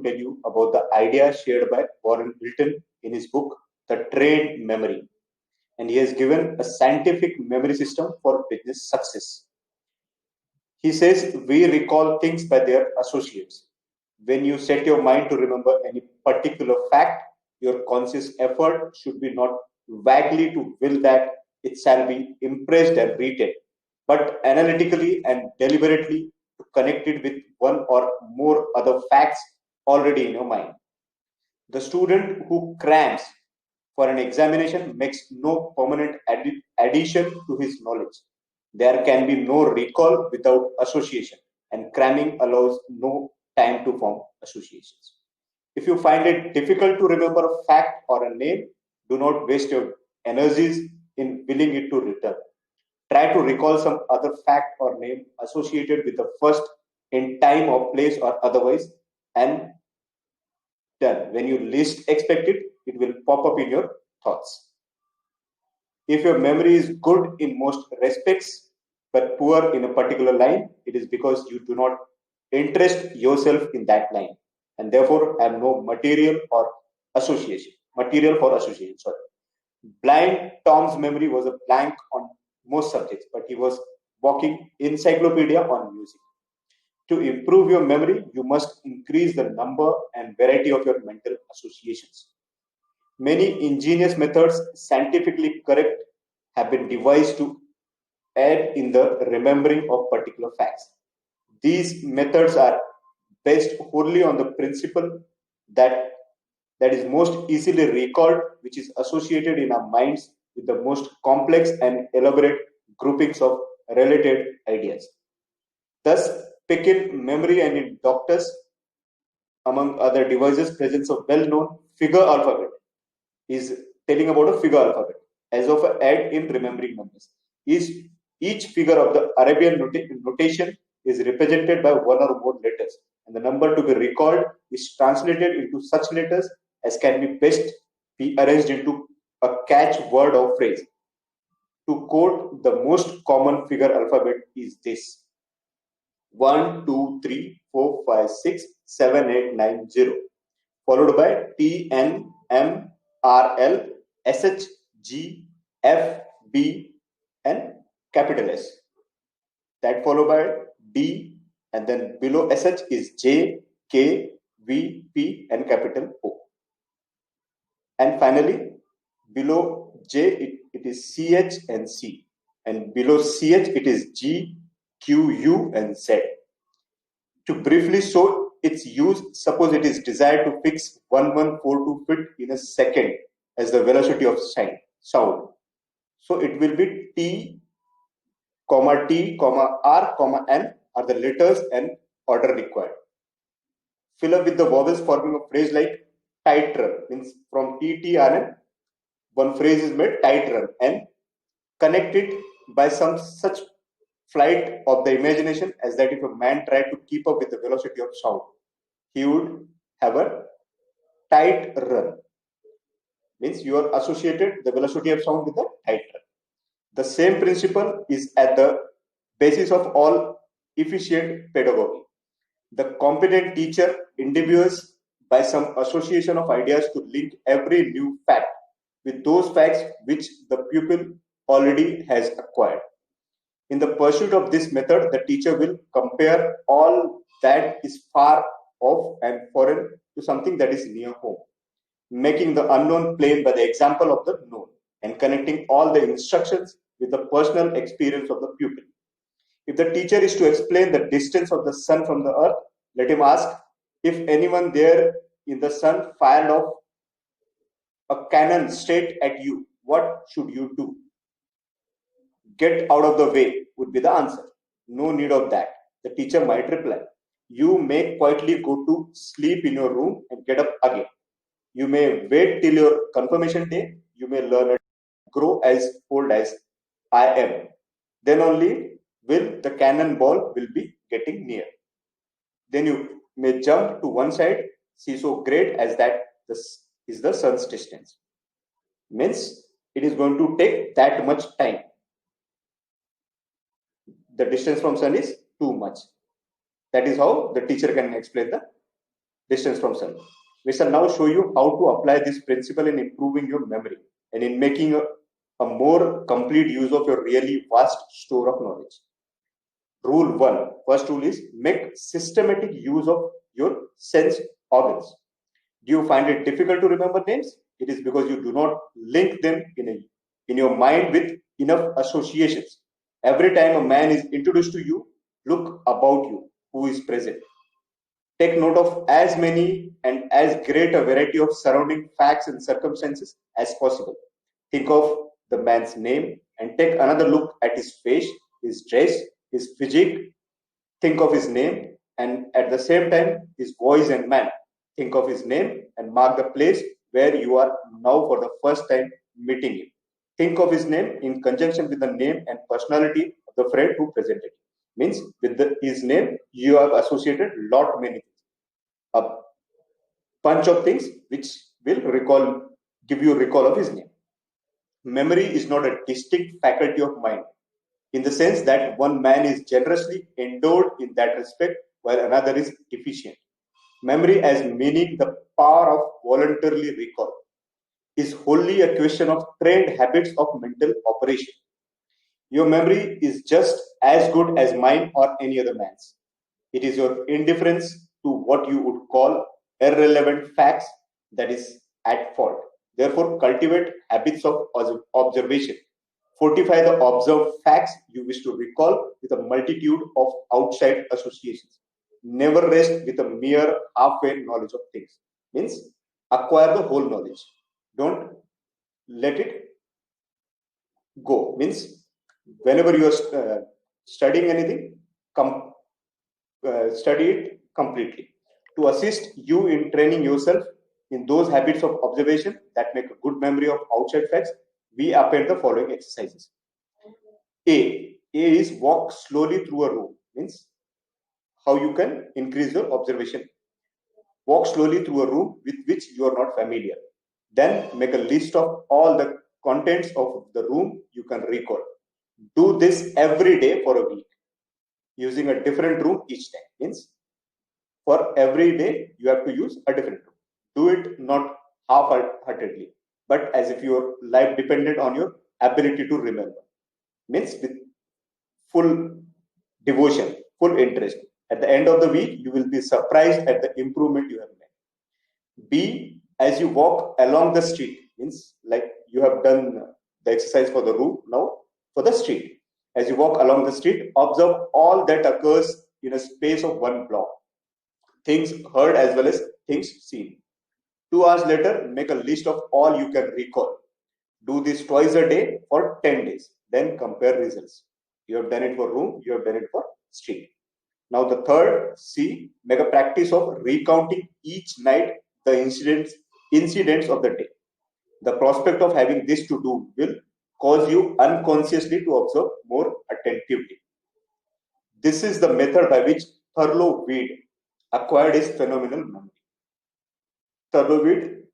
tell you about the idea shared by Warren Hilton in his book, The Trained Memory. And he has given a scientific memory system for business success. He says we recall things by their associates. When you set your mind to remember any particular fact, your conscious effort should be not vaguely to will that it shall be impressed and retained, but analytically and deliberately to connect it with one or more other facts already in your mind. The student who crams for an examination makes no permanent addition to his knowledge. There can be no recall without association, and cramming allows no time to form associations. If you find it difficult to remember a fact or a name, do not waste your energies in willing it to return. Try to recall some other fact or name associated with the first in time or place or otherwise, and done. When you least expect it, it will pop up in your thoughts. If your memory is good in most respects, but poor in a particular line, it is because you do not interest yourself in that line, and therefore have no material for association. Sorry. Blind Tom's memory was a blank on most subjects, but he was walking encyclopedia on music. To improve your memory, you must increase the number and variety of your mental associations. Many ingenious methods, scientifically correct, have been devised to aid in the remembering of particular facts. These methods are based wholly on the principle that is most easily recalled, which is associated in our minds with the most complex and elaborate groupings of related ideas. Thus, Pekin memory and in doctors, among other devices, presence of well-known figure alphabet is telling about a figure alphabet as of an aid in remembering numbers. Each figure of the Arabian notation is represented by one or more letters, and the number to be recalled is translated into such letters as can be best be arranged into a catch word or phrase. To quote, the most common figure alphabet is this: 1, 2, 3, 4, 5, 6, 7, 8, 9, 0, followed by T, N, M, R, L, S, H, G, F, B, and capital S. That followed by D, and then below SH is J, K, V, P, and capital O. And finally, below J, it is CH and C. And below CH, it is G, Q, U, and Z. To briefly show its use, suppose it is desired to fix 1142 feet in a second as the velocity of sound. So it will be T, R, N are the letters and order required. Fill up with the vowels forming a phrase like tight run, means from T, T, R, N, one phrase is made tight run, and connect it by some such flight of the imagination as that if a man tried to keep up with the velocity of sound, he would have a tight run. Means you are associated the velocity of sound with the tight run. The same principle is at the basis of all efficient pedagogy. The competent teacher endeavors by some association of ideas to link every new fact with those facts which the pupil already has acquired. In the pursuit of this method, the teacher will compare all that is far off and foreign to something that is near home, making the unknown plain by the example of the known, and connecting all the instructions with the personal experience of the pupil. If the teacher is to explain the distance of the sun from the earth, let him ask, if anyone there in the sun fired off a cannon straight at you, what should you do? Get out of the way would be the answer. No need of that. The teacher might reply, you may quietly go to sleep in your room and get up again. You may wait till your confirmation day. You may learn and grow as old as I am. Then only will the cannonball will be getting near. Then you may jump to one side, see so great as that this is the sun's distance. Means it is going to take that much time. The distance from sun is too much. That is how the teacher can explain the distance from sun. We shall now show you how to apply this principle in improving your memory and in making a more complete use of your really vast store of knowledge. Rule 1. First rule is make systematic use of your sense organs. Do you find it difficult to remember names? It is because you do not link them in your mind with enough associations. Every time a man is introduced to you, look about you, who is present. Take note of as many and as great a variety of surrounding facts and circumstances as possible. Think of the man's name and take another look at his face, his dress, his physique. Think of his name and at the same time his voice and manner. Think of his name and mark the place where you are now for the first time meeting him. Think of his name in conjunction with the name and personality of the friend who presented. Means with his name you have associated many things, a bunch of things which will give you a recall of his name. Memory is not a distinct faculty of mind in the sense that one man is generously endowed in that respect while another is deficient. Memory as meaning the power of voluntarily recall is wholly a question of trained habits of mental operation. Your memory is just as good as mine or any other man's. It is your indifference to what you would call irrelevant facts that is at fault. Therefore, cultivate habits of observation. Fortify the observed facts you wish to recall with a multitude of outside associations. Never rest with a mere halfway knowledge of things. Means acquire the whole knowledge. Don't let it go. Means whenever you are studying anything, study it completely. To assist you in training yourself in those habits of observation that make a good memory of outside facts, we append the following exercises. A is walk slowly through a room. Means how you can increase your observation. Walk slowly through a room with which you are not familiar. Then make a list of all the contents of the room you can recall. Do this every day for a week, using a different room each time. Means for every day you have to use a different room. Do it not half-heartedly, but as if your life depended on your ability to remember. Means with full devotion, full interest. At the end of the week, you will be surprised at the improvement you have made. B, as you walk along the street, means like you have done the exercise for the room, now for the street. As you walk along the street, observe all that occurs in a space of one block. Things heard as well as things seen. 2 hours later, make a list of all you can recall. Do this twice a day for 10 days. Then compare results. You have done it for room, you have done it for street. Now the third, C, make a practice of recounting each night the incidents of the day. The prospect of having this to do will cause you unconsciously to observe more attentively. This is the method by which Thurlow Weed acquired his phenomenal memory. Thurlow Weed,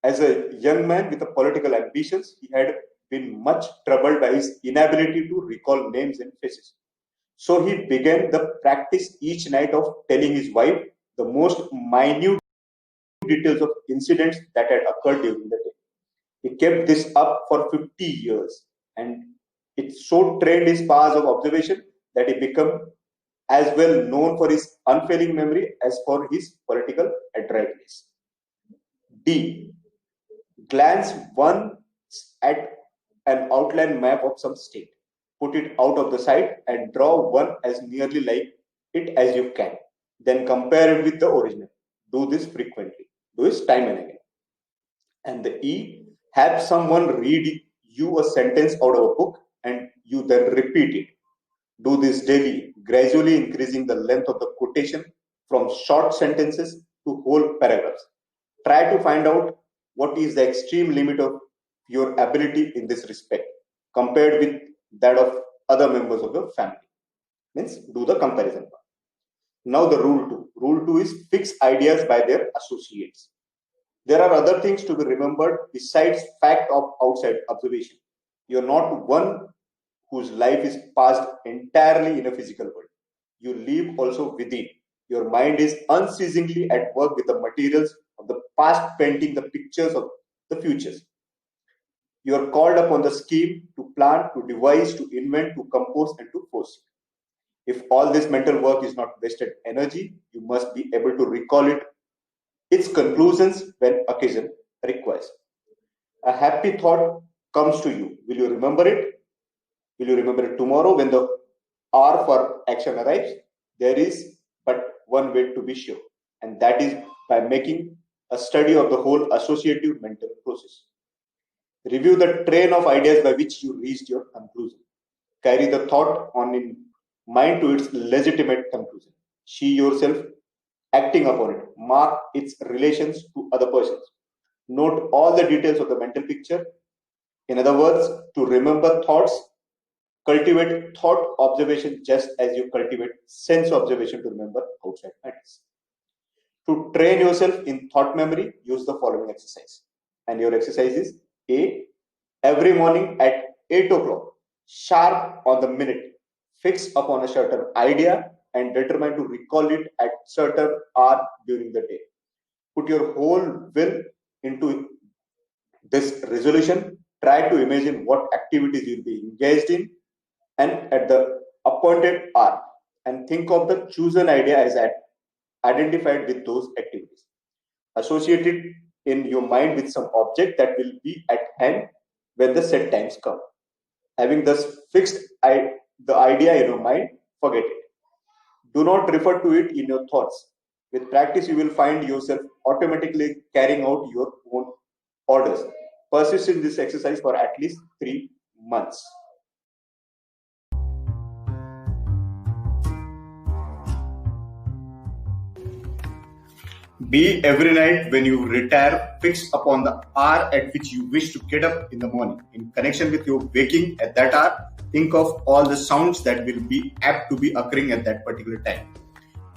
as a young man with political ambitions, he had been much troubled by his inability to recall names and faces. So he began the practice each night of telling his wife the most minute details of incidents that had occurred during the day. He kept this up for 50 years and it so trained his powers of observation that he became as well known for his unfailing memory as for his political adroitness. D. Glance once at an outline map of some state. Put it out of the sight and draw one as nearly like it as you can. Then compare it with the original. Do this frequently. Do this time and again. And the E, have someone read you a sentence out of a book and you then repeat it. Do this daily, gradually increasing the length of the quotation from short sentences to whole paragraphs. Try to find out what is the extreme limit of your ability in this respect compared with that of other members of your family. Means do the comparison part. Now the rule 2. Rule 2 is fix ideas by their associates. There are other things to be remembered besides fact of outside observation. You are not one whose life is passed entirely in a physical world. You live also within. Your mind is unceasingly at work with the materials of the past, painting the pictures of the futures. You are called upon the scheme to plan, to devise, to invent, to compose, and to foresee. If all this mental work is not wasted energy, you must be able to recall its conclusions when occasion requires. A happy thought comes to you. Will you remember it? Will you remember it tomorrow when the hour for action arrives? There is but one way to be sure, and that is by making a study of the whole associative mental process. Review the train of ideas by which you reached your conclusion. Carry the thought on in mind to its legitimate conclusion. See yourself acting upon it. Mark its relations to other persons. Note all the details of the mental picture. In other words, to remember thoughts, cultivate thought observation just as you cultivate sense observation to remember outside matters. To train yourself in thought memory, use the following exercise. And your exercise is A. Every morning at 8 o'clock, sharp on the minute, fix upon a certain idea and determine to recall it at certain hour during the day. Put your whole will into this resolution. Try to imagine what activities you'll be engaged in and at the appointed hour, and think of the chosen idea as identified with those activities. Associate it in your mind with some object that will be at hand when the set times come. Having thus fixed the idea in your mind, forget it. Do not refer to it in your thoughts. With practice, you will find yourself automatically carrying out your own orders. Persist in this exercise for at least 3 months. B. Every night when you retire, fix upon the hour at which you wish to get up in the morning. In connection with your waking at that hour, think of all the sounds that will be apt to be occurring at that particular time.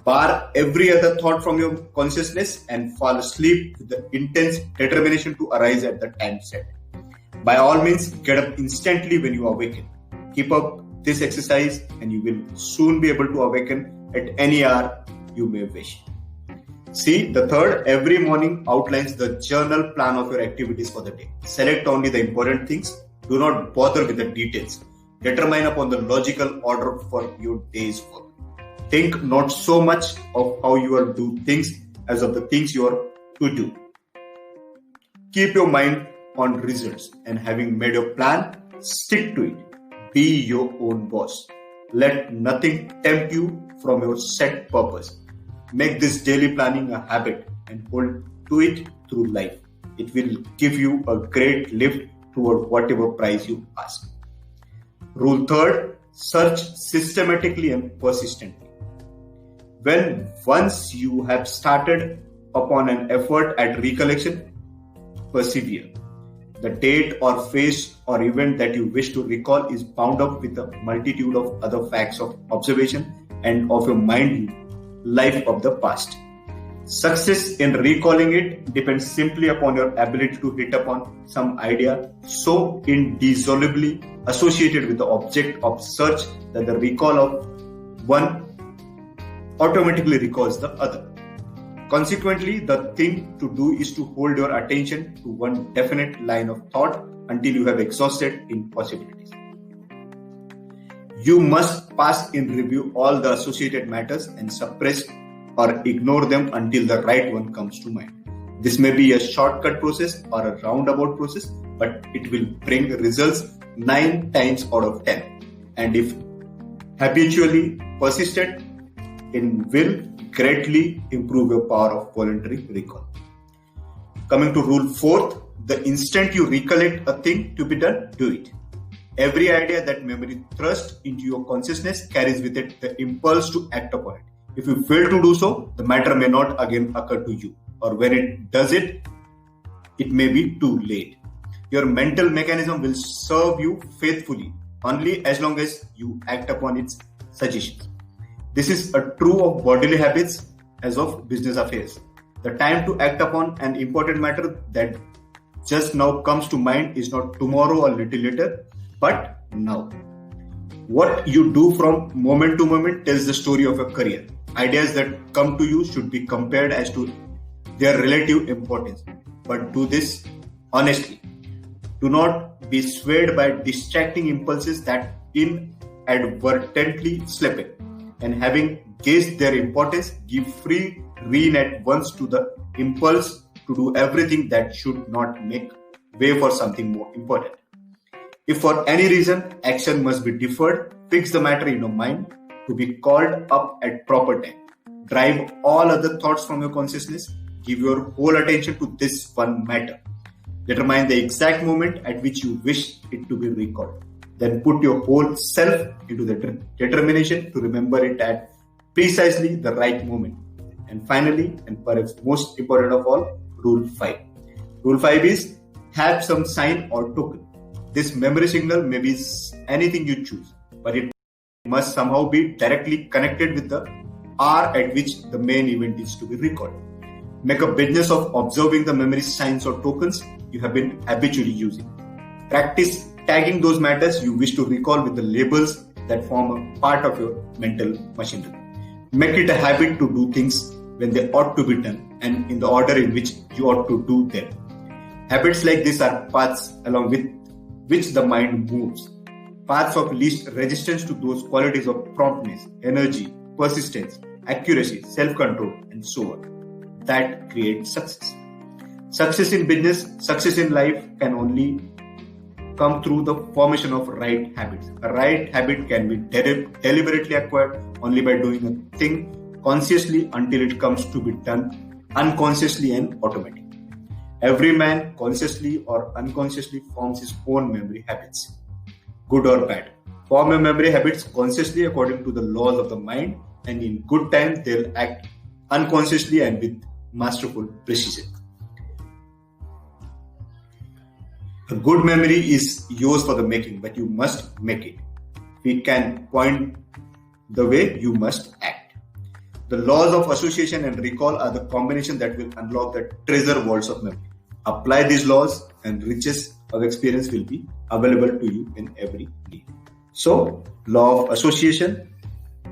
Bar every other thought from your consciousness and fall asleep with the intense determination to arise at the time set. By all means, get up instantly when you awaken. Keep up this exercise and you will soon be able to awaken at any hour you may wish. C. The third, every morning outlines the journal plan of your activities for the day. Select only the important things. Do not bother with the details. Determine upon the logical order for your day's work. Think not so much of how you will do things as of the things you are to do. Keep your mind on results, and having made your plan, stick to it. Be your own boss. Let nothing tempt you from your set purpose. Make this daily planning a habit and hold to it through life. It will give you a great lift toward whatever prize you ask. Rule third, search systematically and persistently. When once you have started upon an effort at recollection, persevere. The date or phase or event that you wish to recall is bound up with a multitude of other facts of observation and of your mind life of the past. Success in recalling it depends simply upon your ability to hit upon some idea so indissolubly associated with the object of search that the recall of one automatically recalls the other. Consequently, the thing to do is to hold your attention to one definite line of thought until you have exhausted in possibilities. You must pass in review all the associated matters and suppress or ignore them until the right one comes to mind. This may be a shortcut process or a roundabout process, but it will bring results 9 times out of 10. And if habitually persisted in, will greatly improve your power of voluntary recall. Coming to rule 4th, the instant you recollect a thing to be done, do it. Every idea that memory thrusts into your consciousness carries with it the impulse to act upon it. If you fail to do so, the matter may not again occur to you, or when it does it, it may be too late. Your mental mechanism will serve you faithfully only as long as you act upon its suggestions. This is true of bodily habits as of business affairs. The time to act upon an important matter that just now comes to mind is not tomorrow or little later, but now. What you do from moment to moment tells the story of your career. Ideas that come to you should be compared as to their relative importance, but do this honestly. Do not be swayed by distracting impulses that inadvertently slip in. And having gauged their importance, give free rein at once to the impulse to do everything that should not make way for something more important. If for any reason action must be deferred, fix the matter in your mind to be called up at proper time. Drive all other thoughts from your consciousness. Give your whole attention to this one matter. Determine the exact moment at which you wish it to be recalled. Then put your whole self into the determination to remember it at precisely the right moment. And finally, and perhaps most important of all, Rule 5. Rule 5 is have some sign or token. This memory signal may be anything you choose, but it must somehow be directly connected with the hour at which the main event is to be recalled. Make a business of observing the memory signs or tokens you have been habitually using. Practice tagging those matters you wish to recall with the labels that form a part of your mental machinery. Make it a habit to do things when they ought to be done and in the order in which you ought to do them. Habits like this are paths along with which the mind moves. Paths of least resistance to those qualities of promptness, energy, persistence, accuracy, self-control, and so on that create success. Success in business, success in life can only come through the formation of right habits. A right habit can be deliberately acquired only by doing a thing consciously until it comes to be done unconsciously and automatically. Every man consciously or unconsciously forms his own memory habits, good or bad. Form your memory habits consciously according to the laws of the mind, and in good time they'll act unconsciously and with masterful precision. A good memory is yours for the making, but you must make it. We can point the way, you must act. The laws of association and recall are the combination that will unlock the treasure vaults of memory. Apply these laws and riches of experience will be available to you in every need. So, law of association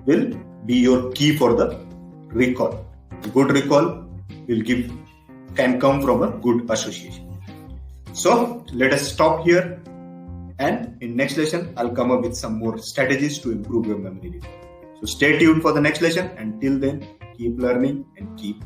will be your key for the recall. A good recall can come from a good association. So, let us stop here, and in next lesson, I'll come up with some more strategies to improve your memory recall. So, stay tuned for the next lesson. Until then, keep learning and keep